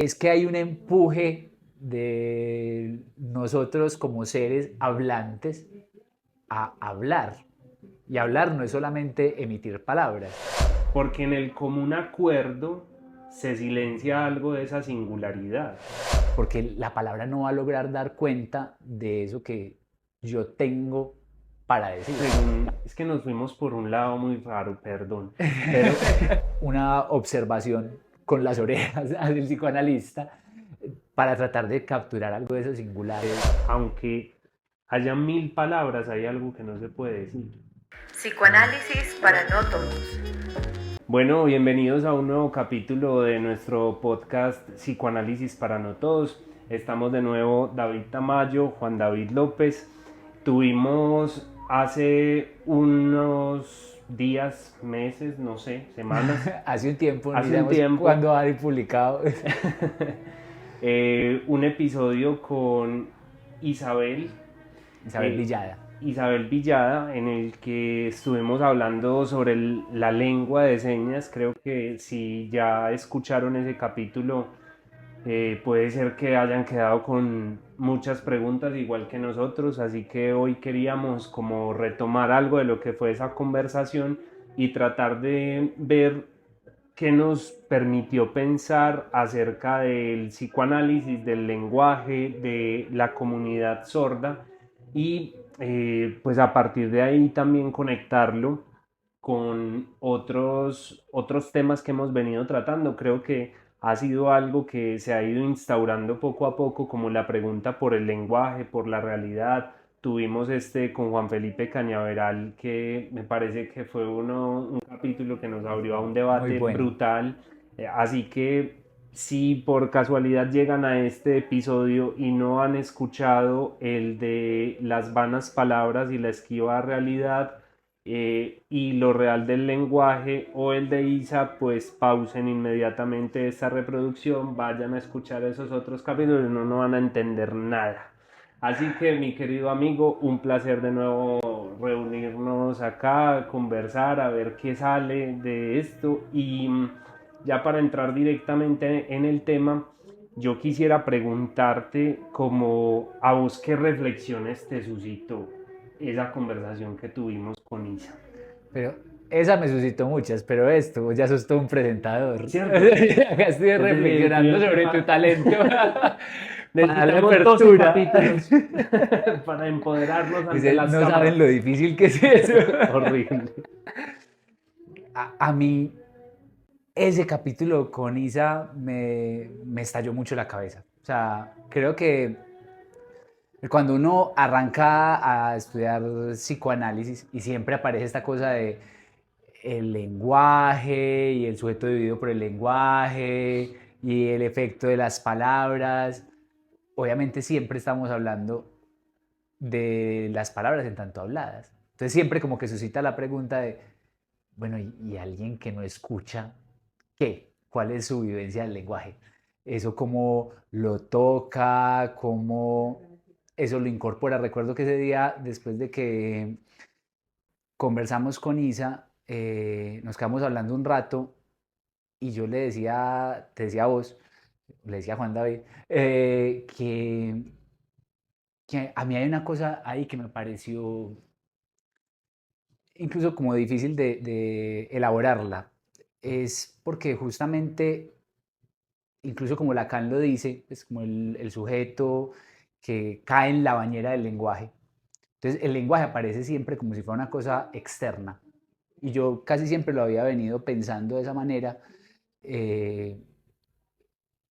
es que hay un empuje de nosotros como seres hablantes a hablar. Y hablar no es solamente emitir palabras. Porque en el común acuerdo se silencia algo de esa singularidad. Porque la palabra no va a lograr dar cuenta de eso que yo tengo para decir. Es que nos fuimos por un lado muy raro, perdón. Pero Una observación con las orejas del psicoanalista para tratar de capturar algo de eso singular. aunque haya mil palabras, hay algo que no se puede decir. Psicoanálisis para no todos. Bueno, bienvenidos a un nuevo capítulo de nuestro podcast Psicoanálisis para no todos. Estamos de nuevo David Tamayo, Juan David López. Tuvimos hace unos días, meses, no sé, semanas. Hace un tiempo, Hace un tiempo. cuando ha publicado. Un episodio con Isabel Villada. Isabel Villada, en el que estuvimos hablando sobre la lengua de señas. Creo que si ya escucharon ese capítulo, puede ser que hayan quedado con muchas preguntas igual que nosotros, así que hoy queríamos como retomar algo de lo que fue esa conversación y tratar de ver qué nos permitió pensar acerca del psicoanálisis, del lenguaje, de la comunidad sorda y pues a partir de ahí también conectarlo con otros temas que hemos venido tratando. Creo que ha sido algo que se ha ido instaurando poco a poco, como la pregunta por el lenguaje, por la realidad. Tuvimos con Juan Felipe Cañaveral, que me parece que fue un capítulo que nos abrió a un debate brutal. Así que si por casualidad llegan a este episodio y no han escuchado el de las vanas palabras y la esquiva realidad, y lo real del lenguaje, o el de Isa, pues pausen inmediatamente esta reproducción, vayan a escuchar esos otros capítulos, no van a entender nada. Así que, mi querido amigo, un placer de nuevo reunirnos acá, conversar, a ver qué sale de esto. Y ya para entrar directamente en el tema, yo quisiera preguntarte como a vos qué reflexiones te suscitó esa conversación que tuvimos con Isa. Pero esa me suscitó muchas, pero esto, ya sos todo un presentador. ¿Cierto? Acá estoy reflexionando sobre tu talento. Para darle Necesitamos 12 apertura. capítulos para empoderarnos ante las No cámaras. saben lo difícil que es eso. Horrible. A mí, ese capítulo con Isa me estalló mucho la cabeza. O sea, creo que cuando uno arranca a estudiar psicoanálisis y siempre aparece esta cosa de el lenguaje y el sujeto dividido por el lenguaje y el efecto de las palabras, obviamente siempre estamos hablando de las palabras en tanto habladas. Entonces siempre como que suscita la pregunta de, bueno, ¿y alguien que no escucha qué? ¿Cuál es su vivencia del lenguaje? ¿Eso cómo lo toca? ¿Cómo eso lo incorpora? Recuerdo que ese día, después de que conversamos con Isa, nos quedamos hablando un rato y yo le decía, te decía a vos, le decía a Juan David, que a mí hay una cosa ahí que me pareció incluso como difícil de elaborarla. Es porque justamente, incluso como Lacan lo dice, es como el sujeto que cae en la bañera del lenguaje. Entonces el lenguaje aparece siempre como si fuera una cosa externa. Y yo casi siempre lo había venido pensando de esa manera, eh,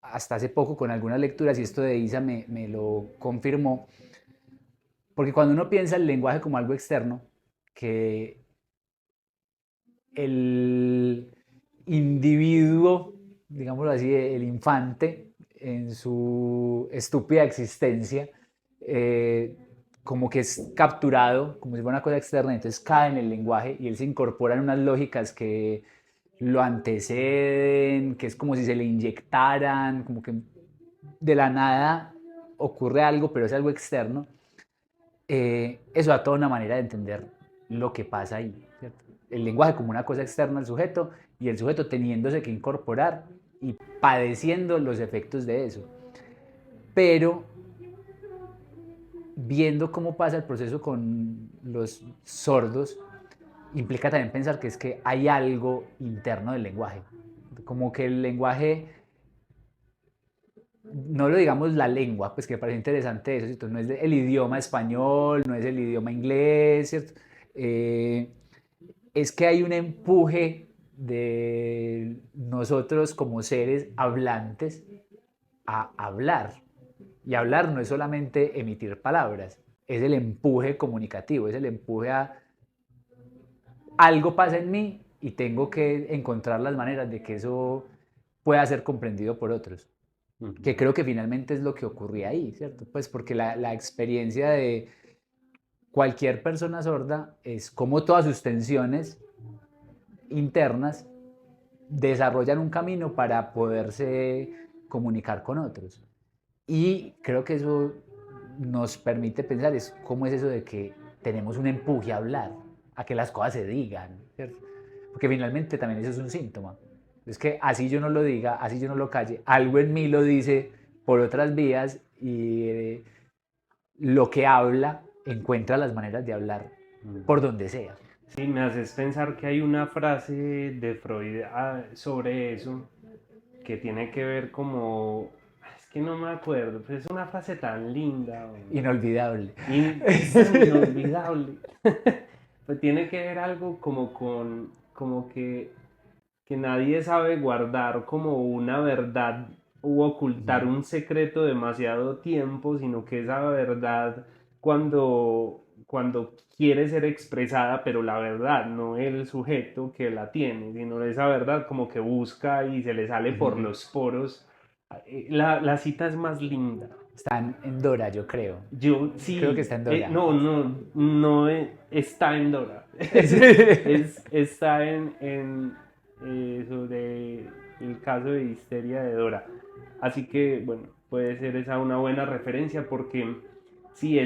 hasta hace poco con algunas lecturas, y esto de Isa me lo confirmó, porque cuando uno piensa el lenguaje como algo externo, que el individuo, digámoslo así, el infante, en su estúpida existencia, como que es capturado, como si fuera una cosa externa, entonces cae en el lenguaje y él se incorpora en unas lógicas que lo anteceden, que es como si se le inyectaran, como que de la nada ocurre algo, pero es algo externo. Eso da toda una manera de entender lo que pasa ahí, ¿cierto? El lenguaje como una cosa externa al sujeto y el sujeto teniéndose que incorporar y padeciendo los efectos de eso. Pero viendo cómo pasa el proceso con los sordos, implica también pensar que es que hay algo interno del lenguaje. Como que el lenguaje, no lo digamos la lengua, pues que me parece interesante eso, ¿cierto? No es el idioma español, no es el idioma inglés, ¿cierto? Es que hay un empuje de nosotros como seres hablantes a hablar. Y hablar no es solamente emitir palabras, es el empuje comunicativo, es el empuje a algo pasa en mí y tengo que encontrar las maneras de que eso pueda ser comprendido por otros. Que creo que finalmente es lo que ocurría ahí, ¿cierto? Pues porque la experiencia de cualquier persona sorda es como todas sus tensiones internas desarrollan un camino para poderse comunicar con otros. Y creo que eso nos permite pensar es cómo es eso de que tenemos un empuje a hablar, a que las cosas se digan, ¿cierto? Porque finalmente también eso es un síntoma. Es que así yo no lo diga, así yo no lo calle, algo en mí lo dice por otras vías y lo que habla encuentra las maneras de hablar por donde sea. Sí, me haces pensar que hay una frase de Freud sobre eso que tiene que ver como, es que no me acuerdo, pero es una frase tan linda. Inolvidable. Es tan inolvidable. Pues tiene que ver algo como como que nadie sabe guardar como una verdad u ocultar un secreto demasiado tiempo, sino que esa verdad cuando quiere ser expresada, pero la verdad, no el sujeto que la tiene, sino esa verdad como que busca y se le sale por los poros. La cita es más linda. Están en Dora, yo creo. Yo sí, Creo que está en Dora. no está en Dora. Está sobre el caso de histeria de Dora. Así que, bueno, puede ser esa una buena referencia porque sí,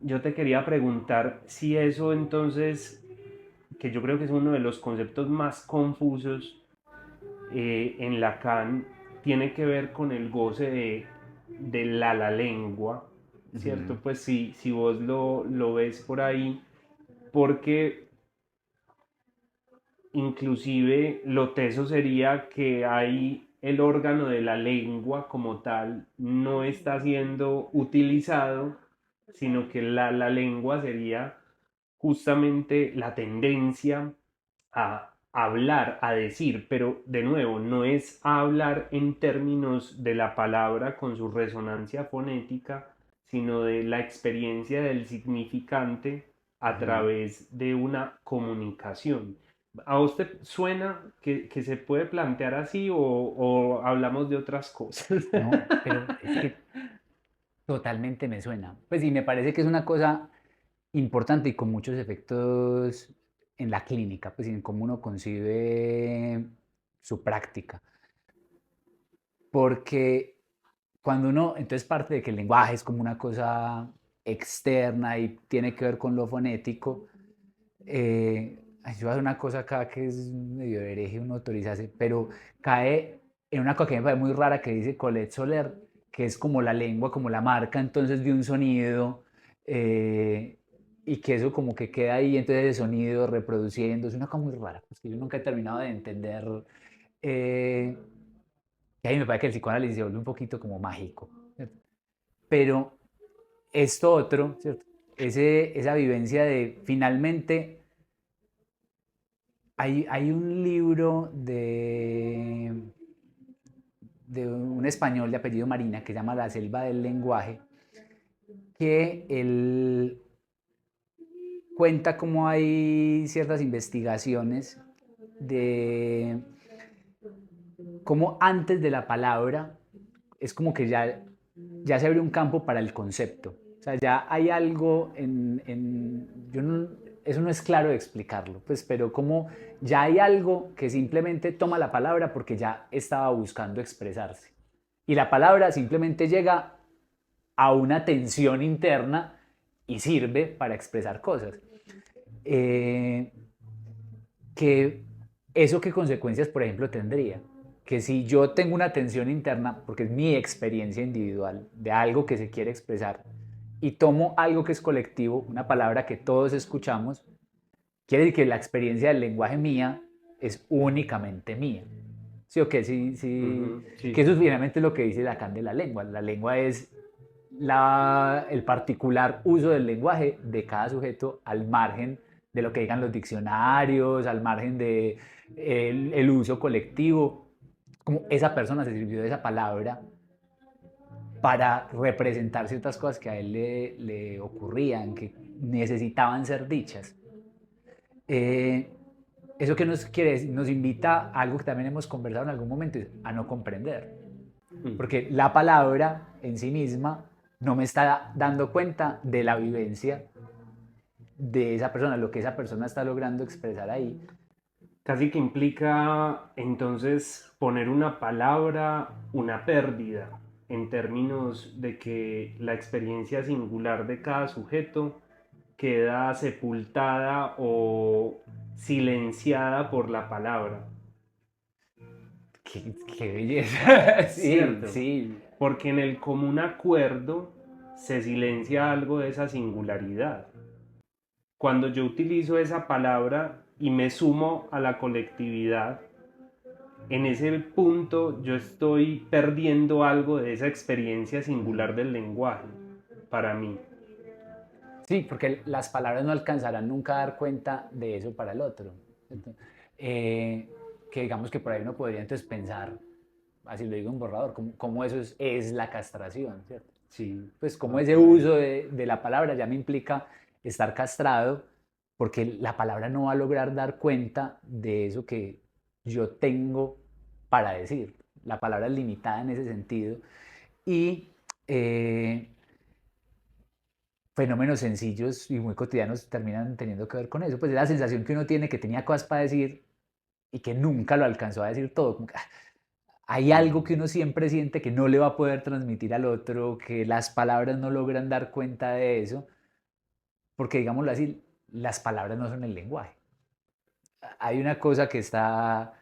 yo te quería preguntar si eso entonces, que yo creo que es uno de los conceptos más confusos en Lacan, tiene que ver con el goce de la lengua, ¿cierto? Pues si vos lo ves por ahí, porque inclusive lo teso sería que hay el órgano de la lengua como tal no está siendo utilizado, sino que la lengua sería justamente la tendencia a hablar, a decir, pero de nuevo, no es a hablar en términos de la palabra con su resonancia fonética, sino de la experiencia del significante a través de una comunicación. ¿A usted suena que se puede plantear así o hablamos de otras cosas? No, pero es que totalmente me suena. Pues sí, me parece que es una cosa importante y con muchos efectos en la clínica, pues en cómo uno concibe su práctica. Porque cuando uno, entonces parte de que el lenguaje es como una cosa externa y tiene que ver con lo fonético, yo voy a hacer una cosa acá que es medio hereje, uno autorizarse, pero cae en una cosa que me parece muy rara que dice Colette Soler, que es como la lengua, como la marca entonces de un sonido, y que eso como que queda ahí, entonces el sonido reproduciendo, es una cosa muy rara, pues que yo nunca he terminado de entender, que ahí me parece que el psicoanálisis se vuelve un poquito como mágico, ¿cierto? Pero esto otro, ¿cierto? Esa vivencia de finalmente hay un libro de un español de apellido Marina que se llama La selva del lenguaje, que él cuenta cómo hay ciertas investigaciones de cómo antes de la palabra es como que ya se abre un campo para el concepto. O sea, ya hay algo eso no es claro de explicarlo, pues, pero como ya hay algo que simplemente toma la palabra porque ya estaba buscando expresarse. Y la palabra simplemente llega a una tensión interna y sirve para expresar cosas. Que ¿Eso qué consecuencias, por ejemplo, tendría? que si yo tengo una tensión interna, porque es mi experiencia individual de algo que se quiere expresar, y tomo algo que es colectivo, una palabra que todos escuchamos, quiere decir que la experiencia del lenguaje mía es únicamente mía. ¿Sí o qué? Sí, sí. Ujú, sí, Que eso sí. finalmente es lo que dice Lacan de la lengua. La lengua es el particular uso del lenguaje de cada sujeto al margen de lo que digan los diccionarios, al margen de el uso colectivo, como esa persona se sirvió de esa palabra para representar ciertas cosas que a él le ocurrían, que necesitaban ser dichas. Eh, ¿Eso que nos quiere decir? Nos invita a algo que también hemos conversado en algún momento, a no comprender. Mm. Porque la palabra en sí misma no me está dando cuenta de la vivencia de esa persona, lo que esa persona está logrando expresar ahí. Casi que implica entonces poner una palabra, una pérdida, en términos de que la experiencia singular de cada sujeto queda sepultada o silenciada por la palabra. Qué belleza. Sí, ¿Cierto? sí. Porque en el común acuerdo se silencia algo de esa singularidad. Cuando yo utilizo esa palabra y me sumo a la colectividad, en ese punto yo estoy perdiendo algo de esa experiencia singular del lenguaje para mí. Sí, porque las palabras no alcanzarán nunca a dar cuenta de eso para el otro. Entonces, que digamos que por ahí uno podría entonces pensar, así lo digo en borrador, cómo eso es la castración, ¿cierto? Sí, Pues como ese total. uso de la palabra ya me implica estar castrado, porque la palabra no va a lograr dar cuenta de eso que yo tengo para decir. La palabra es limitada en ese sentido. Y fenómenos sencillos y muy cotidianos terminan teniendo que ver con eso. Pues es la sensación que uno tiene que tenía cosas para decir y que nunca lo alcanzó a decir todo. Como que, hay algo que uno siempre siente que no le va a poder transmitir al otro, que las palabras no logran dar cuenta de eso, porque digámoslo así, las palabras no son el lenguaje. Hay una cosa que está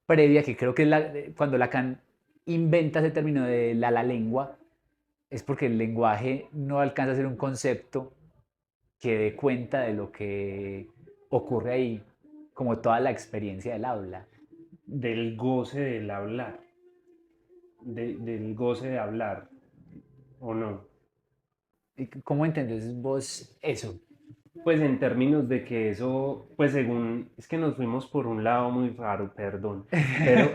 previa, que creo que es cuando Lacan inventa ese término de la lengua, es porque el lenguaje no alcanza a ser un concepto que dé cuenta de lo que ocurre ahí, como toda la experiencia del habla. Del goce del hablar, del goce de hablar, ¿o no? ¿Cómo entendés vos eso? Pues en términos de que eso, pues según, es que nos fuimos por un lado muy raro, perdón, pero,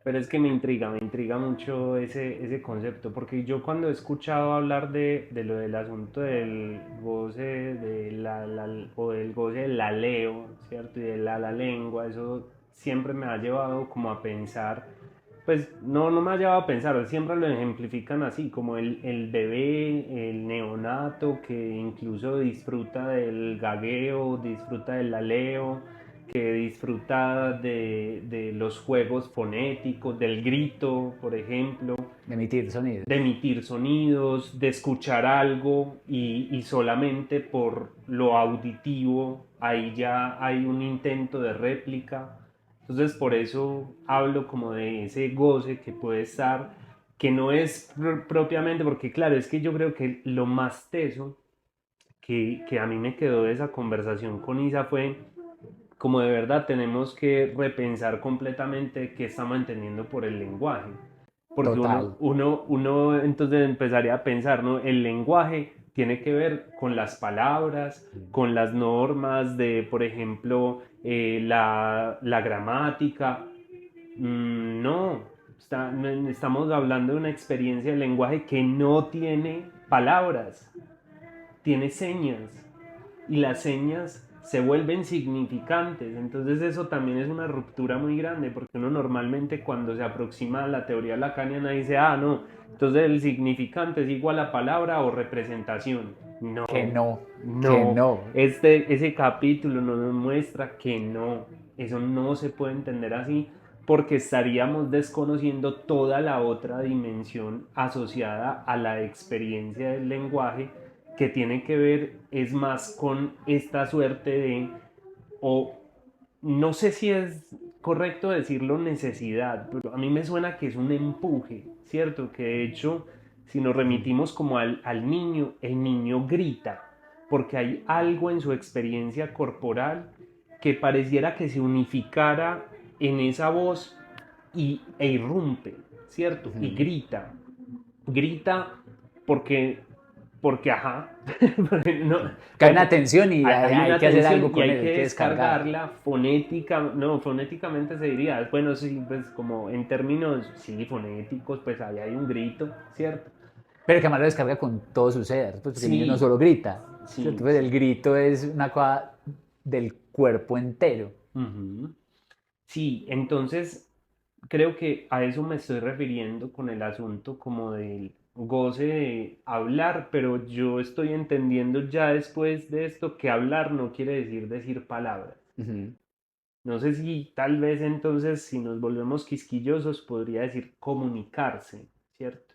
pero es que me intriga mucho ese concepto, porque yo cuando he escuchado hablar de lo del asunto del goce de o del goce del laleo, ¿cierto? Y de la lengua, eso siempre me ha llevado como a pensar, pues no me ha llevado a pensar, siempre lo ejemplifican así, como el bebé, el neonato que incluso disfruta del gagueo, disfruta del laleo, que disfruta de los juegos fonéticos, del grito, por ejemplo, Emitir sonido. de emitir sonidos, de escuchar algo y solamente por lo auditivo ahí ya hay un intento de réplica. Entonces por eso hablo como de ese goce que puede estar, que no es propiamente, porque claro, es que yo creo que lo más teso que a mí me quedó de esa conversación con Isa fue como de verdad tenemos que repensar completamente qué estamos entendiendo por el lenguaje. Porque Total. uno entonces empezaría a pensar, ¿no? El lenguaje tiene que ver con las palabras, con las normas de, por ejemplo, la gramática. No, estamos hablando de una experiencia del lenguaje que no tiene palabras, tiene señas y las señas se vuelven significantes. Entonces eso también es una ruptura muy grande porque uno normalmente cuando se aproxima a la teoría lacaniana dice, ah, no, entonces el significante es igual a palabra o representación. No, Que no, que no. no. Ese capítulo nos muestra que no, eso no se puede entender así porque estaríamos desconociendo toda la otra dimensión asociada a la experiencia del lenguaje que tiene que ver es más con esta suerte de, o no sé si es correcto decirlo necesidad, pero a mí me suena que es un empuje, ¿cierto? Que de hecho, si nos remitimos como al niño, el niño grita, porque hay algo en su experiencia corporal que pareciera que se unificara en esa voz e irrumpe, ¿cierto? Y grita porque, ajá, no, Cae una tensión y hay hay una que hacer tensión algo y con hay él, hay que que descargar. descargarla fonéticamente se diría, bueno, sí, pues como en términos, sí, fonéticos, pues ahí hay un grito, ¿cierto? Pero que además lo descarga con todo su ser, pues porque el niño no Sí, solo grita, ¿cierto? sí, Pues el sí. grito es una cosa del cuerpo entero. Ujú. Sí, entonces creo que a eso me estoy refiriendo con el asunto como del goce de hablar, pero yo estoy entendiendo ya después de esto que hablar no quiere decir palabras. Ujú. No sé si tal vez entonces, si nos volvemos quisquillosos, podría decir comunicarse, ¿cierto?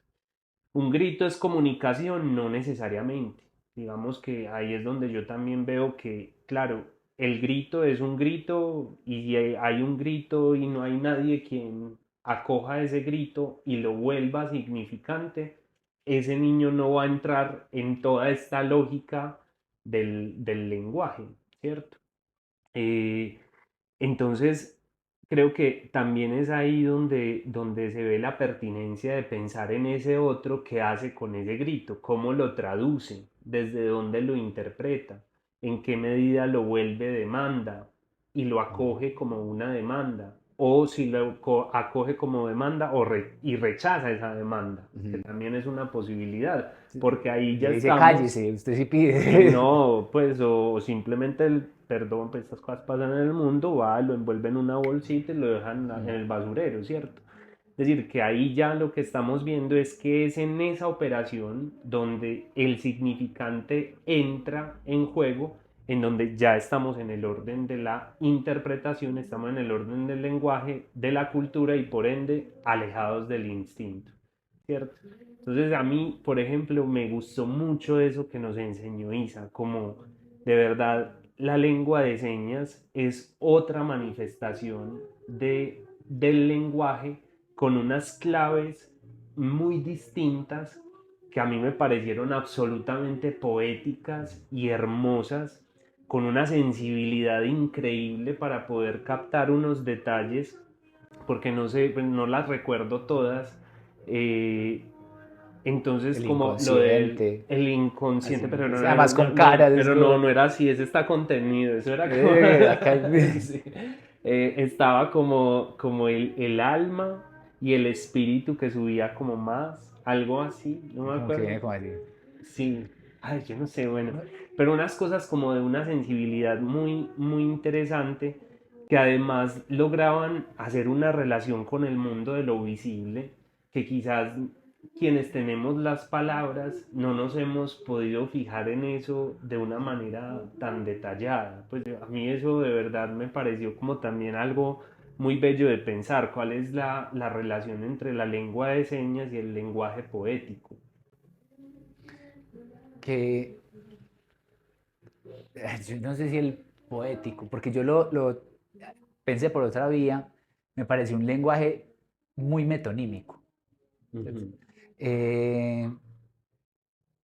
Un grito es comunicación, no necesariamente. Digamos que ahí es donde yo también veo que, claro, el grito es un grito y hay un grito y no hay nadie quien acoja ese grito y lo vuelva significante. Ese niño no va a entrar en toda esta lógica del lenguaje, ¿cierto? Eh, entonces, creo que también es ahí donde se ve la pertinencia de pensar en ese otro que hace con ese grito, cómo lo traduce, desde dónde lo interpreta, en qué medida lo vuelve demanda y lo acoge como una demanda, o si lo acoge como demanda y rechaza esa demanda, que Ujú. también es una posibilidad, porque ahí Y ya le dice, estamos. cállese, usted sí Sí, pide. no, pues, o simplemente el perdón, pues estas cosas pasan en el mundo, va, lo envuelven en una bolsita y lo dejan en el basurero, ¿cierto? Es decir, que ahí ya lo que estamos viendo es que es en esa operación donde el significante entra en juego, en donde ya estamos en el orden de la interpretación, estamos en el orden del lenguaje, de la cultura y por ende alejados del instinto, ¿cierto? Entonces a mí, por ejemplo, me gustó mucho eso que nos enseñó Isa, como de verdad la lengua de señas es otra manifestación del lenguaje con unas claves muy distintas que a mí me parecieron absolutamente poéticas y hermosas, con una sensibilidad increíble para poder captar unos detalles, porque no sé, pues, no las recuerdo todas. eh, entonces, El como lo del inconsciente. el inconsciente, Así, pero pues, además con caras. Es como, no era así, ese está contenido, eso era como, acá, sí. Estaba como el alma y el espíritu que subía como más, algo así, no me como que acuerdo. viene como así. Sí, ay, yo no sé, bueno, pero unas cosas como de una sensibilidad muy, muy interesante que además lograban hacer una relación con el mundo de lo visible, que quizás quienes tenemos las palabras no nos hemos podido fijar en eso de una manera tan detallada. Pues a mí eso de verdad me pareció como también algo muy bello de pensar, cuál es la relación entre la lengua de señas y el lenguaje poético. Que yo no sé si el poético, porque yo lo pensé por otra vía, me pareció un lenguaje muy metonímico. ¿Cierto? Ujú. Eh,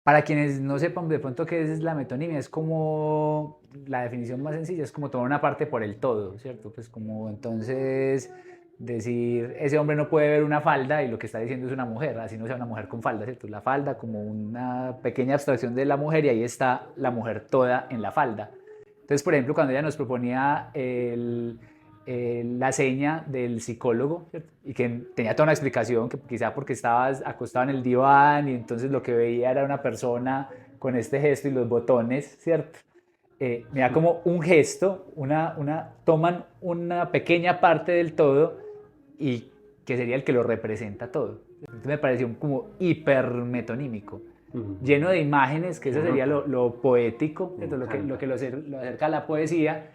para quienes no sepan de pronto qué es la metonimia, es como la definición más sencilla, es como tomar una parte por el todo, ¿cierto? Pues como entonces decir, ese hombre no puede ver una falda y lo que está diciendo es una mujer, así no sea una mujer con falda, ¿cierto? La falda como una pequeña abstracción de la mujer y ahí está la mujer toda en la falda. Entonces, por ejemplo, cuando ella nos proponía la seña del psicólogo, ¿cierto? Y que tenía toda una explicación, que quizá porque estabas acostado en el diván y entonces lo que veía era una persona con este gesto y los botones, ¿cierto? Mira como un gesto, toman una pequeña parte del todo y que sería el que lo representa todo. Entonces me pareció como hipermetonímico, lleno Ujú. de imágenes, que Qué eso sería nota, lo poético, me lo encanta. que lo acerca a la poesía,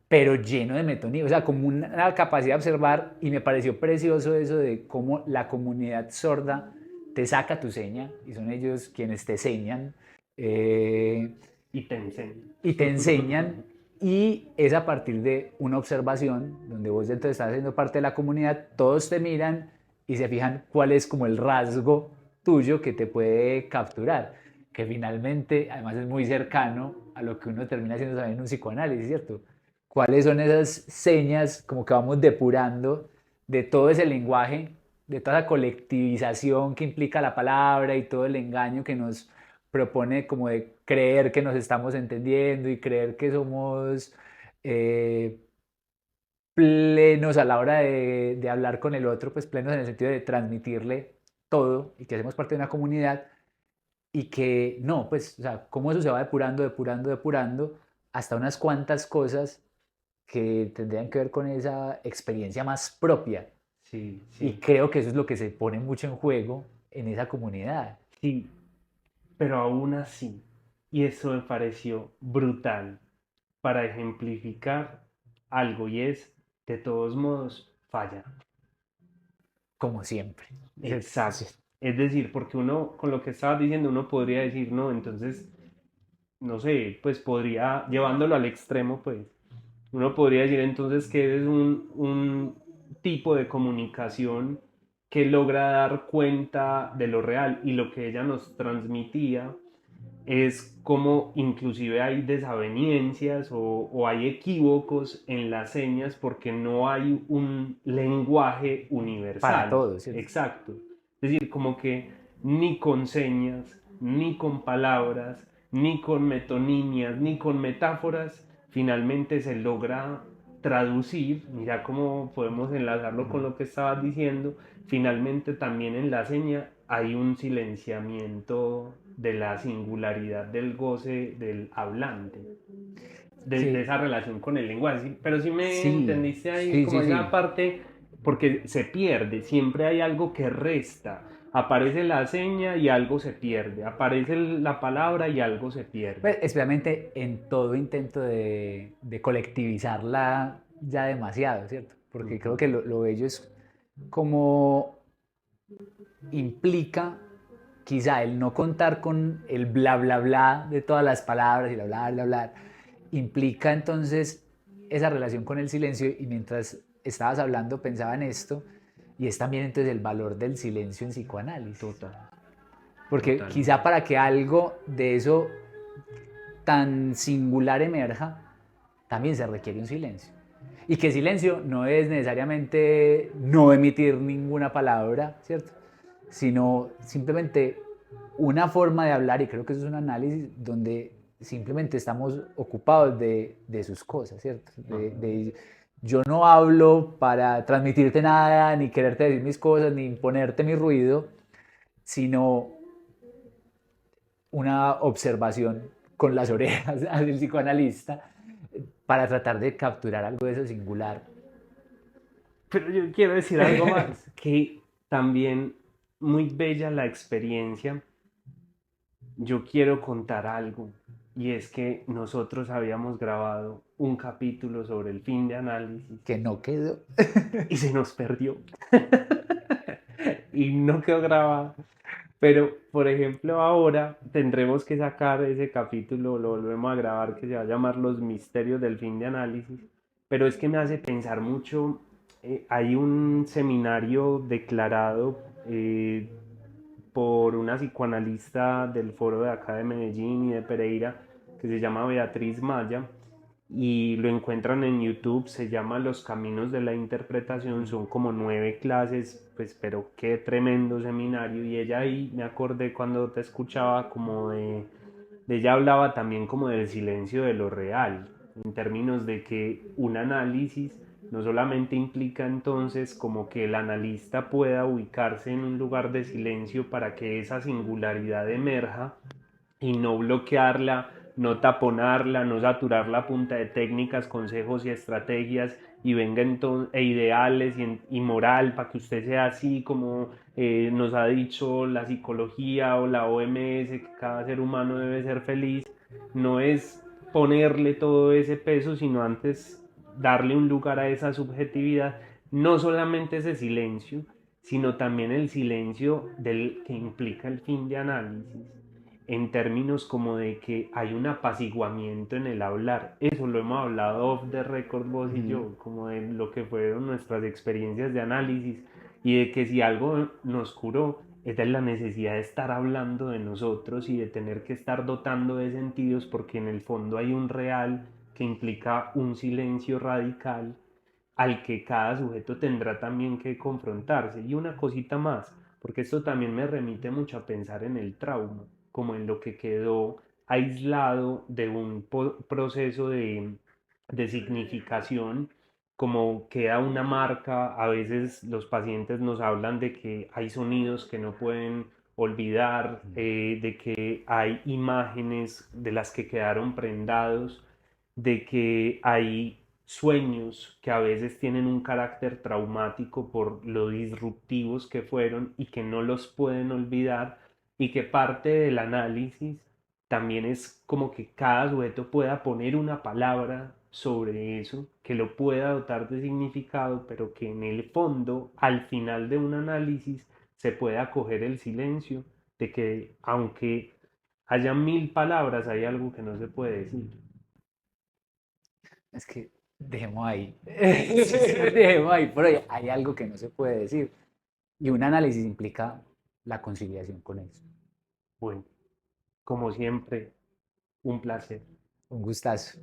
pero lleno de metonía, o sea, como una capacidad de observar, y me pareció precioso eso de cómo la comunidad sorda te saca tu seña, y son ellos quienes te señan, eh, Y te enseño. y te enseñan, Y es a partir de una observación, donde vos entonces estás haciendo parte de la comunidad, todos te miran y se fijan cuál es como el rasgo tuyo que te puede capturar, que finalmente además es muy cercano a lo que uno termina haciendo también en un psicoanálisis, ¿cierto? ¿Cuáles son esas señas como que vamos depurando de todo ese lenguaje, de toda la colectivización que implica la palabra y todo el engaño que nos propone como de creer que nos estamos entendiendo y creer que somos eh, plenos a la hora de hablar con el otro, pues plenos en el sentido de transmitirle todo y que hacemos parte de una comunidad y que no, pues, o sea, cómo eso se va depurando, depurando, depurando hasta unas cuantas cosas que tendrían que ver con esa experiencia más propia. Sí, Y sí, creo que eso es lo que se pone mucho en juego en esa comunidad. sí, pero aún así, y eso me pareció brutal para ejemplificar algo y es, de todos modos, falla. Como siempre. Exacto. Es decir, porque uno, con lo que estabas diciendo, uno podría decir, no, entonces, no sé, pues podría, llevándolo al extremo, pues, uno podría decir entonces que es un tipo de comunicación que logra dar cuenta de lo real y lo que ella nos transmitía es como inclusive hay desavenencias o hay equívocos en las señas porque no hay un lenguaje Para universal. todos, ¿cierto? Exacto. Es decir, como que ni con señas, ni con palabras, ni con metonimias, ni con metáforas, finalmente se logra traducir, mira cómo podemos enlazarlo con lo que estabas diciendo, finalmente también en la seña hay un silenciamiento de la singularidad del goce del hablante, de Que esa relación con el lenguaje. ¿Sí? Pero si me sí, entendiste ahí, sí, como sí, esa sí. parte, porque se pierde, siempre hay algo que resta. Aparece la seña y algo se pierde, aparece la palabra y algo se pierde. Pues, especialmente en todo intento de colectivizarla ya demasiado, ¿cierto? Porque creo Ujú. que lo bello es como implica quizá el no contar con el bla, bla, bla de todas las palabras y la bla, bla, bla, implica entonces esa relación con el silencio y mientras estabas hablando pensaba en esto y es también entonces el valor del silencio en psicoanálisis. Total, Porque quizá totalmente. para que algo de eso tan singular emerja, también se requiere un silencio. Y que silencio no es necesariamente no emitir ninguna palabra, ¿cierto? Sino simplemente una forma de hablar, y creo que eso es un análisis donde simplemente estamos ocupados de sus cosas, ¿cierto? Ajá. Yo no hablo para transmitirte nada, ni quererte decir mis cosas, ni imponerte mi ruido, sino una observación con las orejas del psicoanalista para tratar de capturar algo de eso singular. Pero yo quiero decir algo más, que también muy bella la experiencia. Yo quiero contar algo, y es que nosotros habíamos grabado un capítulo sobre el fin de análisis Que no quedó. y se nos perdió y no quedó grabado. Pero, por ejemplo, ahora tendremos que sacar ese capítulo, lo volvemos a grabar, que se va a llamar Los misterios del fin de análisis. Pero es que me hace pensar mucho, hay un seminario declarado por una psicoanalista del foro de acá de Medellín y de Pereira, que se llama Beatriz Maya, y lo encuentran en YouTube, se llama Los Caminos de la Interpretación, son como 9 clases, pues pero qué tremendo seminario, y ella ahí me acordé cuando te escuchaba como de ella hablaba también como del silencio de lo real, en términos de que un análisis no solamente implica entonces como que el analista pueda ubicarse en un lugar de silencio para que esa singularidad emerja y no bloquearla, no taponarla, no saturar la punta de técnicas, consejos y estrategias y venga entonces, e ideales y moral para que usted sea así como nos ha dicho la psicología o la OMS, que cada ser humano debe ser feliz, no es ponerle todo ese peso, sino antes darle un lugar a esa subjetividad, no solamente ese silencio, sino también el silencio del que implica el fin de análisis en términos como de que hay un apaciguamiento en el hablar. Eso lo hemos hablado off the record vos y yo, como de lo que fueron nuestras experiencias de análisis y de que si algo nos curó es de la necesidad de estar hablando de nosotros y de tener que estar dotando de sentidos porque en el fondo hay un real que implica un silencio radical al que cada sujeto tendrá también que confrontarse. Y una cosita más, porque esto también me remite mucho a pensar en el trauma, como en lo que quedó aislado de un proceso de significación, como queda una marca. A veces los pacientes nos hablan de que hay sonidos que no pueden olvidar, de que hay imágenes de las que quedaron prendados, de que hay sueños que a veces tienen un carácter traumático por lo disruptivos que fueron y que no los pueden olvidar, y que parte del análisis también es como que cada sujeto pueda poner una palabra sobre eso, que lo pueda dotar de significado, pero que en el fondo, al final de un análisis, se pueda coger el silencio de que aunque haya 1000 palabras, hay algo que no se puede decir. Es que dejemos ahí. Dejemos ahí, por ahí. Hay algo que no se puede decir. Y un análisis implica la conciliación con eso. Bueno, como siempre, un placer. Un gustazo.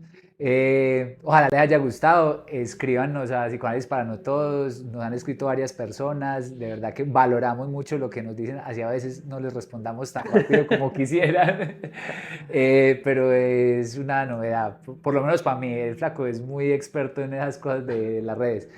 Ojalá les haya gustado. Escríbanos a Psicoanálisis para No Todos. Nos han escrito varias personas. De verdad que valoramos mucho lo que nos dicen. Así a veces no les respondamos tan rápido como quisieran. Pero es una novedad. Por lo menos para mí. El flaco es muy experto en esas cosas de las redes.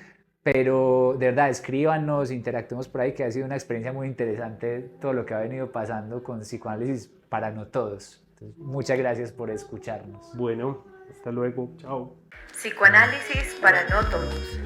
Pero de verdad, escríbanos, interactuemos por ahí, que ha sido una experiencia muy interesante todo lo que ha venido pasando con Psicoanálisis para No Todos. Entonces, muchas gracias por escucharnos. Bueno, hasta luego. Chao. Psicoanálisis para no todos.